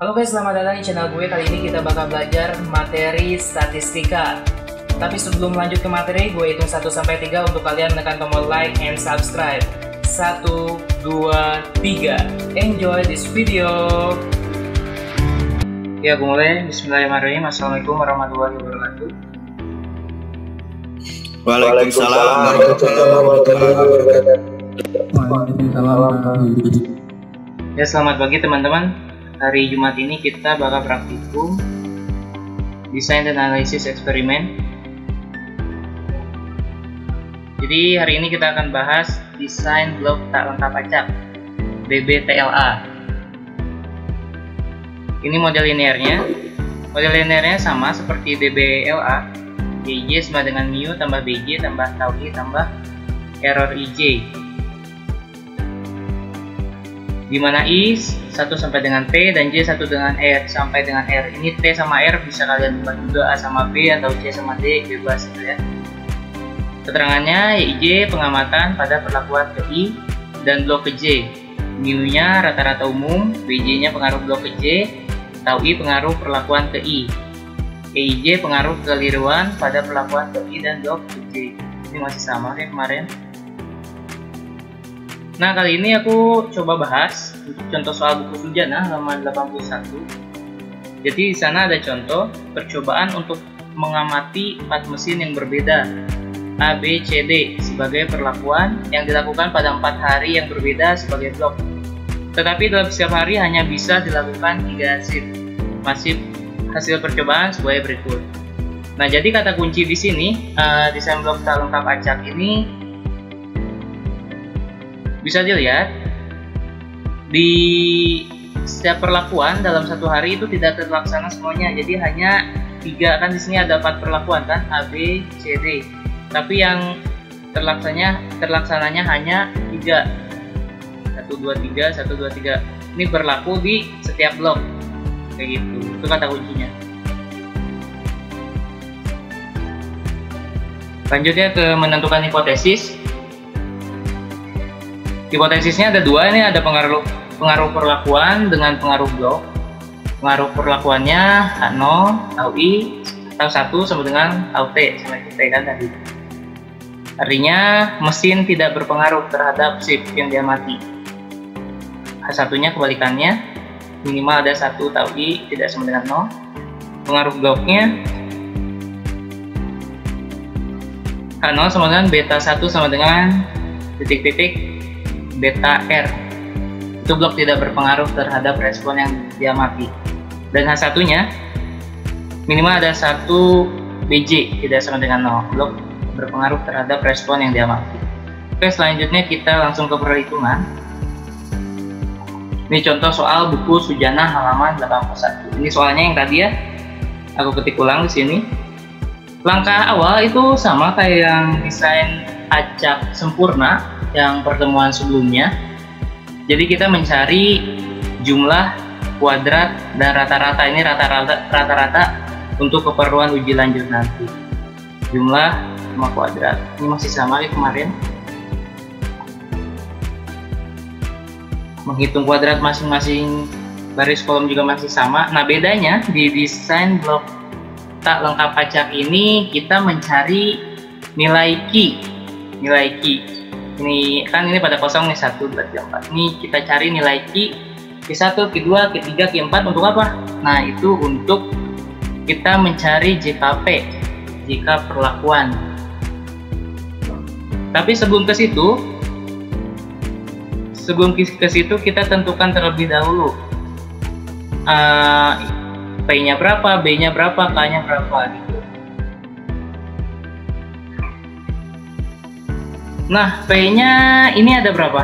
Halo guys, selamat datang di channel gue. Kali ini kita bakal belajar materi statistika. Tapi sebelum lanjut ke materi, gue hitung 1-3 untuk kalian menekan tombol like and subscribe. 1, 2, 3. Enjoy this video. Ya, gue mulai. Bismillahirrahmanirrahim. Assalamualaikum warahmatullahi wabarakatuh. Waalaikumsalam warahmatullahi wabarakatuh. Ya, selamat pagi teman-teman. Hari Jumat ini kita bakal praktikum desain dan analisis eksperimen. Jadi hari ini kita akan bahas desain blok tak lengkap acak BBTLA. Ini model linearnya. Model linearnya sama seperti BBLA. JJ sama dengan mu tambah BJ tambah tau I tambah error IJ, dimana I 1 sampai dengan P dan J 1 dengan R sampai dengan R. Ini T sama R bisa kalian ubah juga, A sama B atau C sama D, bebas gitu ya. Keterangannya YJ pengamatan pada perlakuan ke I dan blok ke J. Mu nya rata-rata umum, BJ nya pengaruh blok ke J, tau I pengaruh perlakuan ke I, EIJ pengaruh kekeliruan pada perlakuan ke I dan blok ke J. Ini masih sama kayak kemarin. Nah, kali ini aku coba bahas untuk contoh soal buku Sujana halaman 81. Jadi di sana ada contoh percobaan untuk mengamati 4 mesin yang berbeda A, B, C, D sebagai perlakuan yang dilakukan pada 4 hari yang berbeda sebagai blok. Tetapi dalam setiap hari hanya bisa dilakukan 3 shift. Masih hasil percobaan sebagai berikut. Nah, jadi kata kunci di sini desain blok tak lengkap acak ini bisa dilihat di setiap perlakuan dalam satu hari itu tidak terlaksana semuanya. Jadi hanya 3, kan di sini ada 4 perlakuan kan, A, B, C, D. Tapi yang terlaksananya hanya 3. 1, 2, 3, 1, 2, 3. Ini berlaku di setiap blok. Kayak gitu. Itu kata kuncinya. Lanjutnya ke menentukan hipotesis. Hipotesisnya ada 2, ini ada pengaruh perlakuan dengan pengaruh blok. Pengaruh perlakuannya H0, tau I, tau 1 sama dengan tau T, sama T kan tadi. Artinya mesin tidak berpengaruh terhadap shift yang diamati. H1 nya kebalikannya, minimal ada 1 tau I tidak sama dengan 0. Pengaruh bloknya H0 sama dengan beta 1 sama dengan titik-titik beta R. Itu blok tidak berpengaruh terhadap respon yang diamati. Dan H1 nya minimal ada 1 BJ tidak sama dengan 0. Blok berpengaruh terhadap respon yang diamati. Oke, selanjutnya kita langsung ke perhitungan. Ini contoh soal buku Sujana halaman 81. Ini soalnya yang tadi ya, aku ketik ulang di sini. Langkah awal itu sama kayak yang desain acak sempurna yang pertemuan sebelumnya. Jadi kita mencari jumlah, kuadrat, dan rata-rata. Ini rata-rata untuk keperluan uji lanjut nanti. Jumlah sama kuadrat. Ini masih sama kayak kemarin. Menghitung kuadrat masing-masing baris kolom juga masih sama. Nah, bedanya di desain blok tak lengkap acak ini kita mencari nilai Q. Nilai Q. Ini kan ini pada kosong nih 1, 2, 3, 4. Ini kita cari nilai Q Q1, Q2, Q3, Q4 untuk apa? Nah, itu untuk kita mencari JKP, jika perlakuan. Tapi sebelum ke situ kita tentukan terlebih dahulu P-nya berapa, B-nya berapa, K-nya berapa gitu. Nah, P-nya ini ada berapa?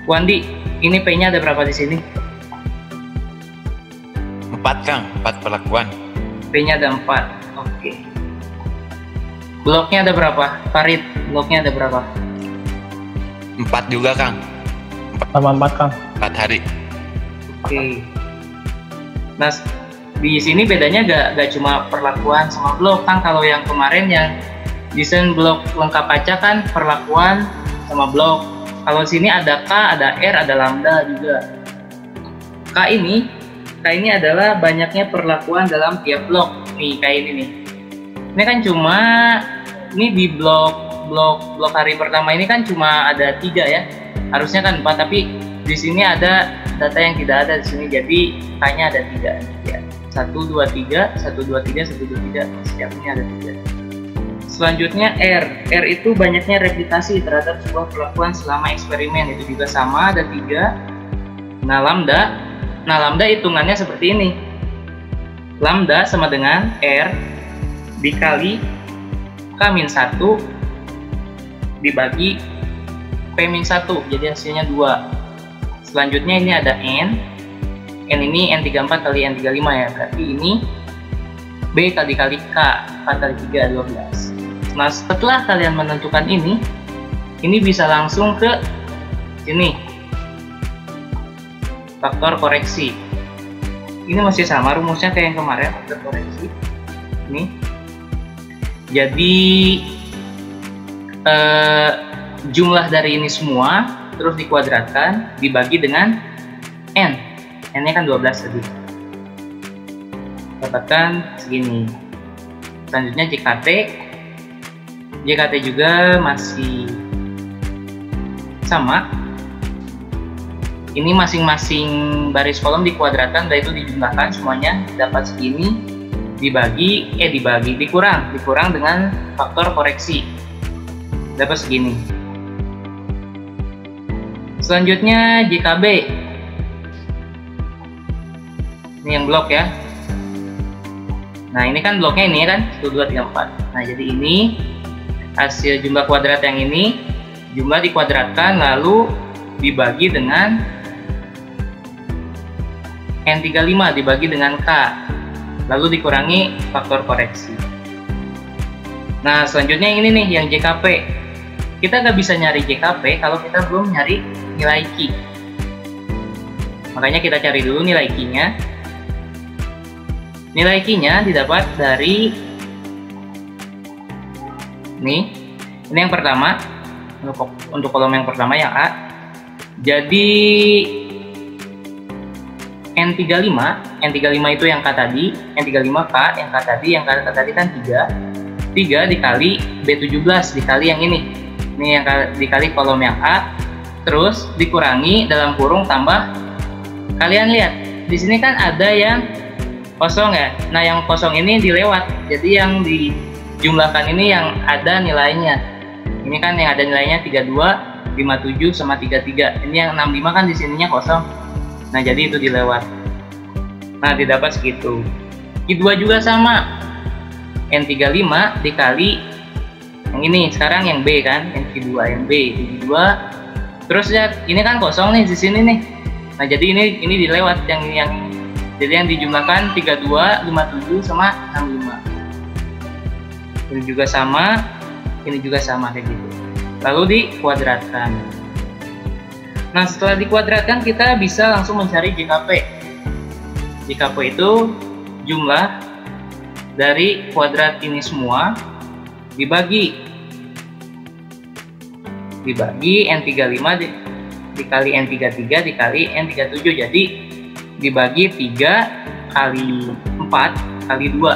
Wandi, ini P-nya ada berapa di sini? 4 Kang, 4 perlakuan. P-nya ada 4. Oke. Bloknya ada berapa? Farid, bloknya ada berapa? 4 juga Kang. Sama 4 Kang. 4 hari. Oke. Nah, di sini bedanya gak cuma perlakuan sama blok kan. Kalau yang kemarin yang desain blok lengkap acak kan perlakuan sama blok. Kalau sini ada K, ada R, ada lambda juga. K ini adalah banyaknya perlakuan dalam tiap blok. Nih kayak ini nih. Ini kan cuma di blok hari pertama ini kan cuma ada 3 ya. Harusnya kan 4, tapi di sini ada data yang tidak ada di sini. Jadi K-nya ada 3 ya. 1 2 3 1 2 3 1 2 3. Setiap ini ada 3. Selanjutnya R itu banyaknya replikasi terhadap sebuah perlakuan selama eksperimen, itu juga sama, ada 3. Nah lambda hitungannya seperti ini. Lambda sama dengan R dikali K-1 dibagi P-1, jadi hasilnya 2. Selanjutnya ini ada N ini N34 kali N35 ya, berarti ini B kali K, 4 kali 3, 12. Nah setelah kalian menentukan ini bisa langsung ke sini, faktor koreksi. Ini masih sama rumusnya kayak yang kemarin, faktor koreksi ini. Jadi jumlah dari ini semua terus dikuadratkan dibagi dengan N nya kan 12 tadi, dapatkan segini. Selanjutnya JKT juga masih sama. Ini masing-masing baris kolom dikuadratkan dan itu dijumlahkan semuanya dapat segini, dikurang dengan faktor koreksi dapat segini. Selanjutnya JKB, ini yang blok ya. Nah ini kan bloknya ini kan 1 2 3 4. Nah jadi ini hasil jumlah kuadrat yang ini, jumlah dikuadratkan lalu dibagi dengan N35 dibagi dengan K, lalu dikurangi faktor koreksi. Nah selanjutnya yang ini nih, yang JKP. Kita nggak bisa nyari JKP kalau kita belum nyari nilai Q. Makanya kita cari dulu nilai Q-nya. Nilai Q-nya didapat dari ini yang pertama, untuk kolom yang pertama yang A. Jadi N35 itu yang K tadi, N35K yang K tadi, yang K tadi kan 3 dikali B17 dikali yang ini yang dikali kolom yang A, terus dikurangi dalam kurung tambah. Kalian lihat di sini kan ada yang kosong ya. Nah yang kosong ini dilewat, jadi yang dijumlahkan ini yang ada nilainya. Ini kan yang ada nilainya 32, 57 sama 33. Ini yang 65 kan di sininya kosong. Nah jadi itu dilewat. Nah didapat segitu. Q2 juga sama, N35 dikali yang ini, sekarang yang B kan, yang Q2 yang B, Q2. Terus ya ini kan kosong nih di sini nih. Nah jadi ini dilewat yang jadi yang dijumlahkan 32, 57 sama 65. Ini juga sama kayak gitu. Lalu dikuadratkan. Nah setelah dikuadratkan kita bisa langsung mencari JKP. JKP itu jumlah dari kuadrat ini semua dibagi N35 dikali N33 dikali N37, jadi dibagi 3 kali 4 kali 2.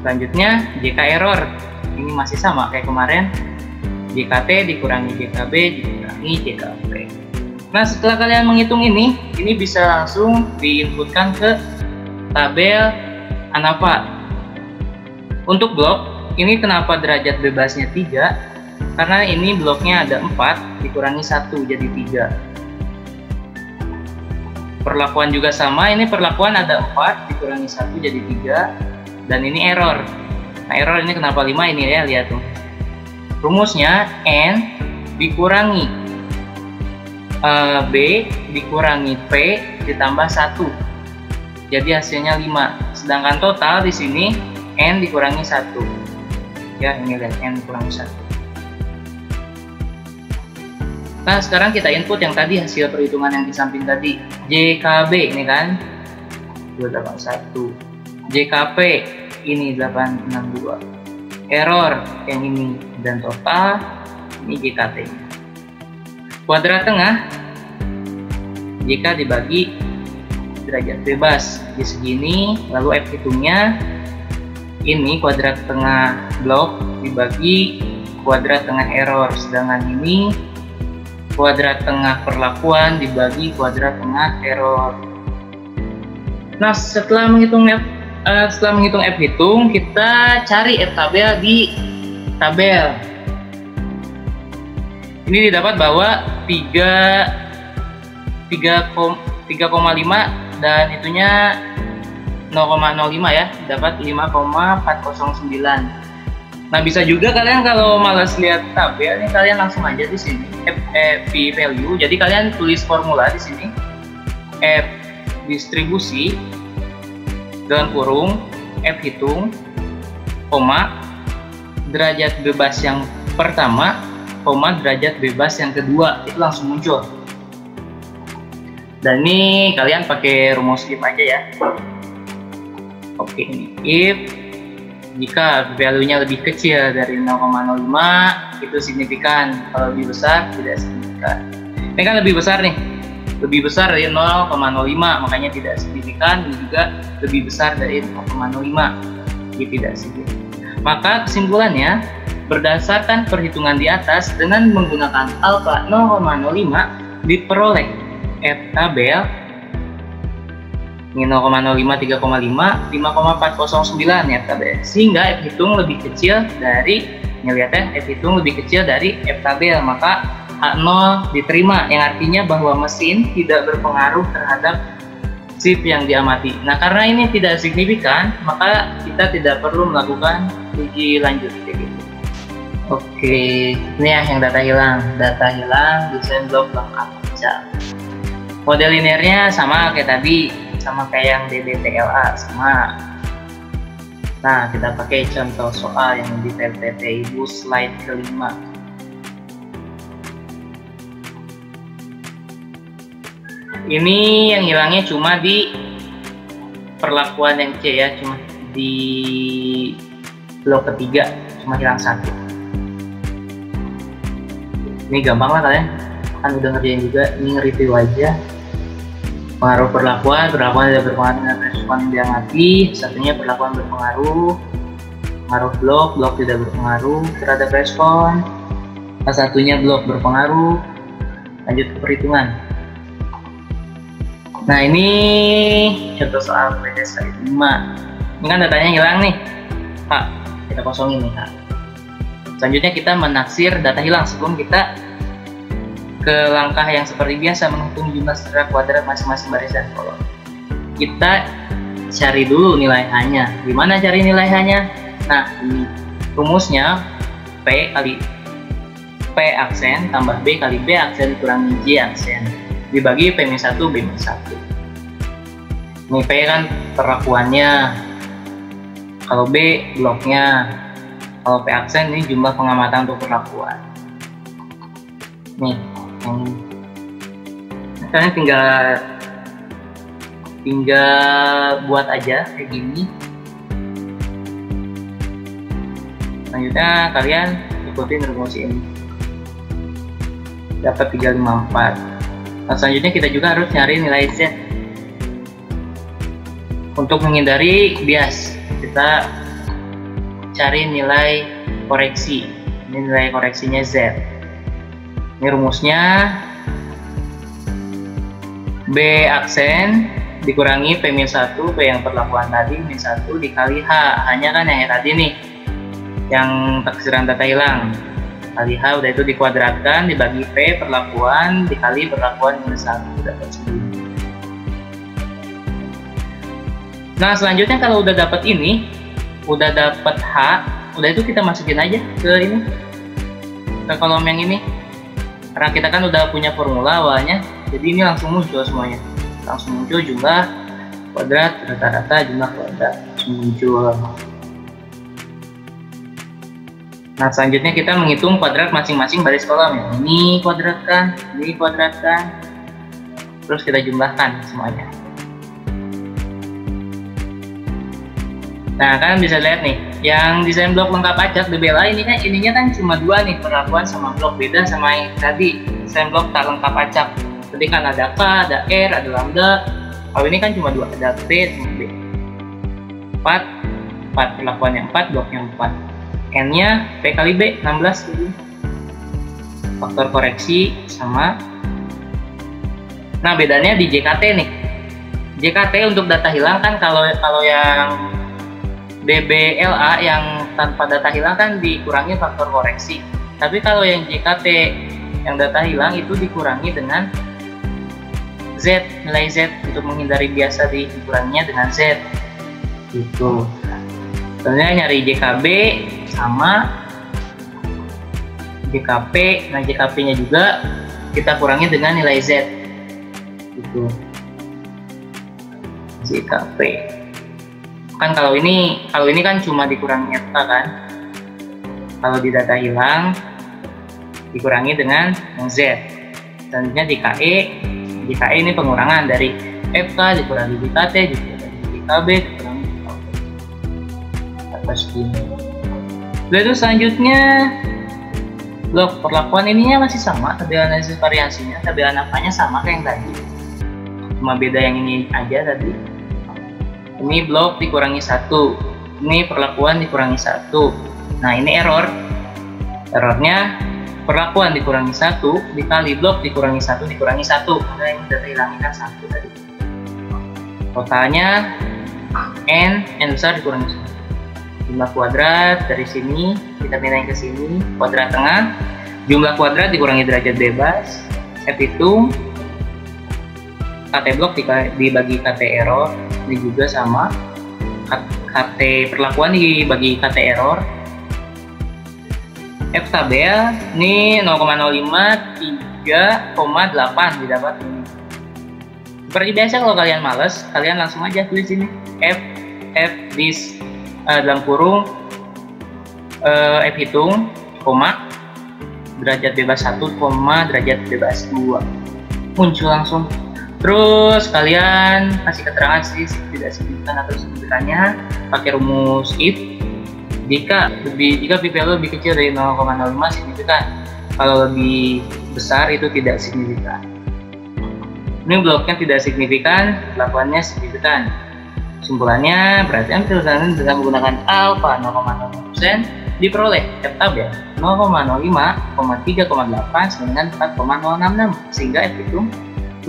Selanjutnya JK error, ini masih sama kayak kemarin, JKT dikurangi JKB dikurangi JKP. Nah setelah kalian menghitung ini bisa langsung diinputkan ke tabel ANAPA. Untuk blok ini kenapa derajat bebasnya 3? Karena ini bloknya ada 4 dikurangi 1 jadi 3. Perlakuan juga sama, ini perlakuan ada 4 dikurangi 1 jadi 3. Dan ini error. Nah error ini kenapa 5 ini ya, lihat tuh. Rumusnya N dikurangi B dikurangi P ditambah 1. Jadi hasilnya 5. Sedangkan total di sini N dikurangi 1. Ya, ini lihat N dikurangi 1. Nah, sekarang kita input yang tadi hasil perhitungan yang di samping tadi. JKB ini kan 281. JKP ini 862. Error yang ini dan total ini JKT. Kuadrat tengah jika dibagi derajat bebas di segini, lalu F hitungnya ini kuadrat tengah blok dibagi kuadrat tengah error, sedangkan ini kuadrat tengah perlakuan dibagi kuadrat tengah error. Nah, setelah menghitung F hitung, kita cari F tabel di tabel. Ini didapat bahwa 3,5 dan itunya 0,05 ya, dapat 5,409. Nah, bisa juga kalian kalau malas lihat tabel nih, kalian langsung aja di sini P value. Jadi kalian tulis formula di sini F distribusi dalam kurung F hitung, koma derajat bebas yang pertama, koma derajat bebas yang kedua, itu langsung muncul. Dan ini kalian pakai rumus if aja ya. Oke, ini if jika value-nya lebih kecil dari 0,05 itu signifikan, kalau lebih besar tidak signifikan. Ini kan lebih besar nih, lebih besar dari 0,05, makanya tidak signifikan. Ini juga lebih besar dari 0,05, jadi tidak signifikan. Maka kesimpulannya, berdasarkan perhitungan di atas dengan menggunakan alfa 0,05 diperoleh F tabel ini 0,05, 3,5, 5,409 ya tabel, sehingga F hitung lebih kecil dari, ini lihat ya, F hitung lebih kecil dari F tabel, maka H0 diterima, yang artinya bahwa mesin tidak berpengaruh terhadap shift yang diamati. Nah, karena ini tidak signifikan, maka kita tidak perlu melakukan uji lanjut kayak gitu. Oke, ini ya yang data hilang desain blok lengkap aja. Model linearnya sama kayak tadi, sama kayak yang DDTLA sama. Nah, kita pakai contoh soal yang di PPT Ibu slide kelima. Ini yang hilangnya cuma di perlakuan yang C ya, cuma di blok ketiga, cuma hilang 1. Ini gampang lah, kalian kan udah ngerjain juga, ini nge-review aja. Pengaruh perlakuan tidak berpengaruh dengan respon yang diamati. Satunya perlakuan berpengaruh, pengaruh blok tidak berpengaruh terhadap respon. Satunya blok berpengaruh. Lanjut ke perhitungan. Nah, ini contoh soal PPT slide 5. Ini kan datanya hilang nih, Pak. Kita kosongin nih, Pak. Selanjutnya kita menaksir data hilang sebelum kita ke langkah yang seperti biasa, menghitung jumlah secara kuadrat masing-masing baris dan kolom. Kita cari dulu nilai H-nya. Gimana cari nilai H-nya? Nah, ini rumusnya P kali P aksen tambah B kali B aksen dikurangi J aksen dibagi P-1 B-1. Ini P kan perlakuannya, kalau B bloknya, kalau P aksen ini jumlah pengamatan untuk perlakuan. Nih, kalian tinggal buat aja kayak gini. Selanjutnya kalian ikutin rumus ini, dapat 354. Nah, selanjutnya kita juga harus nyari nilai Z. Untuk menghindari bias, kita cari nilai koreksi. Ini nilai koreksinya Z. Ini rumusnya B aksen dikurangi P-1, P yang perlakuan tadi, min 1 dikali H. Hanya kan yang tadi nih, yang taksiran data hilang. Kali H udah itu dikuadratkan, dibagi P perlakuan, dikali perlakuan min 1, dapat 10. Nah, selanjutnya kalau udah dapat ini, udah dapat H, udah itu kita masukin aja ke ini, ke kolom yang ini. Karena kita kan udah punya formula awalnya, jadi ini langsung muncul semuanya. Langsung muncul jumlah kuadrat, rata-rata jumlah kuadrat langsung muncul. Nah, selanjutnya kita menghitung kuadrat masing-masing baris kolom. Ini kuadratkan, ini kuadratkan, terus kita jumlahkan semuanya. Nah, kalian bisa lihat nih, yang desain blok lengkap acak DBLA ini kan ininya kan cuma 2 nih, perlakuan sama blok, beda sama yang tadi desain blok tak lengkap acak Tadi kan ada K, ada R, ada lambda. Kalau ini kan cuma 2, ada P sama B. 4 perlakuannya 4, bloknya 4. N-nya P kali B, 16 jadi. Faktor koreksi sama. Nah, bedanya di JKT nih. JKT untuk data hilang kan kalau yang BBLA yang tanpa data hilang kan dikurangi faktor koreksi. Tapi kalau yang JKT yang data hilang itu dikurangi dengan Z, nilai Z, untuk menghindari biasa dikuranginya dengan Z. Gitu. Sebenarnya nyari JKB sama JKP. Nah, JKP-nya juga kita kurangi dengan nilai Z. Gitu. JKP. Kan kalau ini kan cuma dikurangi FK kan. Kalau di data hilang dikurangi dengan yang Z. Selanjutnya JKE ini pengurangan dari FK dikurangi JKT, dikurangi JKB, dikurangi JKP. Atas ini. Lalu selanjutnya blok perlakuan ininya masih sama, tabel analisis variansinya, tabel anaknya sama kayak yang tadi. Cuma beda yang ini aja tadi. Ini blok dikurangi 1, ini perlakuan dikurangi 1. Nah, ini error. Errornya perlakuan dikurangi 1 dikali blok dikurangi 1 dikurangi 1. Karena ini data hilangnya kan 1 tadi. Totalnya n besar dikurangi 1. Jumlah kuadrat dari sini kita pindahin ke sini, kuadrat tengah. Jumlah kuadrat dikurangi derajat bebas. F hitung KT blok dibagi KT error, ini juga sama. KT perlakuan dibagi KT error. F tabel ini 0,05 3,8 didapat ini. Seperti biasa kalau kalian males, kalian langsung aja tulis ini F dis dalam kurung F hitung, koma derajat bebas 1, derajat bebas 2, muncul langsung. Terus kalian kasih keterangan sih tidak signifikan atau signifikannya pakai rumus if. Jika PPL lebih kecil dari 0,05 signifikan, kalau lebih besar itu tidak signifikan. Ini bloknya tidak signifikan, perlakuannya signifikan. Kesimpulannya berarti perjalanan dengan menggunakan alfa 0,05% diperoleh F tabel 0,05, 3,8 sama dengan 4,066, sehingga F itu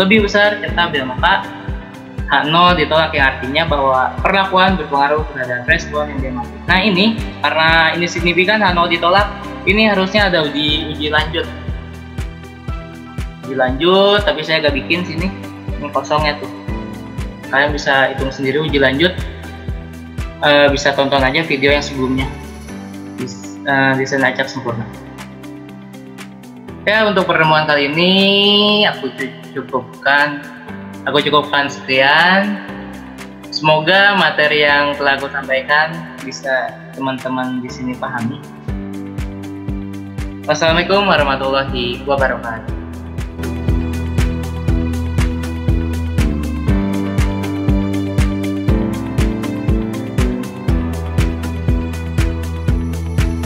lebih besar F tabel, maka H0 ditolak, yang artinya bahwa perlakuan berpengaruh terhadap respon yang diamati. Nah, ini karena ini signifikan H0 ditolak, ini harusnya ada uji lanjut. Uji lanjut, tapi saya gak bikin sini, ini kosongnya tuh. Kalian bisa hitung sendiri uji lanjut, bisa tonton aja video yang sebelumnya. Desain acak sempurna. Ya, untuk pertemuan kali ini aku cukupkan sekian. Semoga materi yang telah aku sampaikan bisa teman-teman di sini pahami. Wassalamualaikum warahmatullahi wabarakatuh.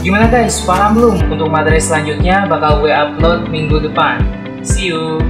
Gimana guys, paham belum? Untuk materi selanjutnya bakal gue upload minggu depan. See you!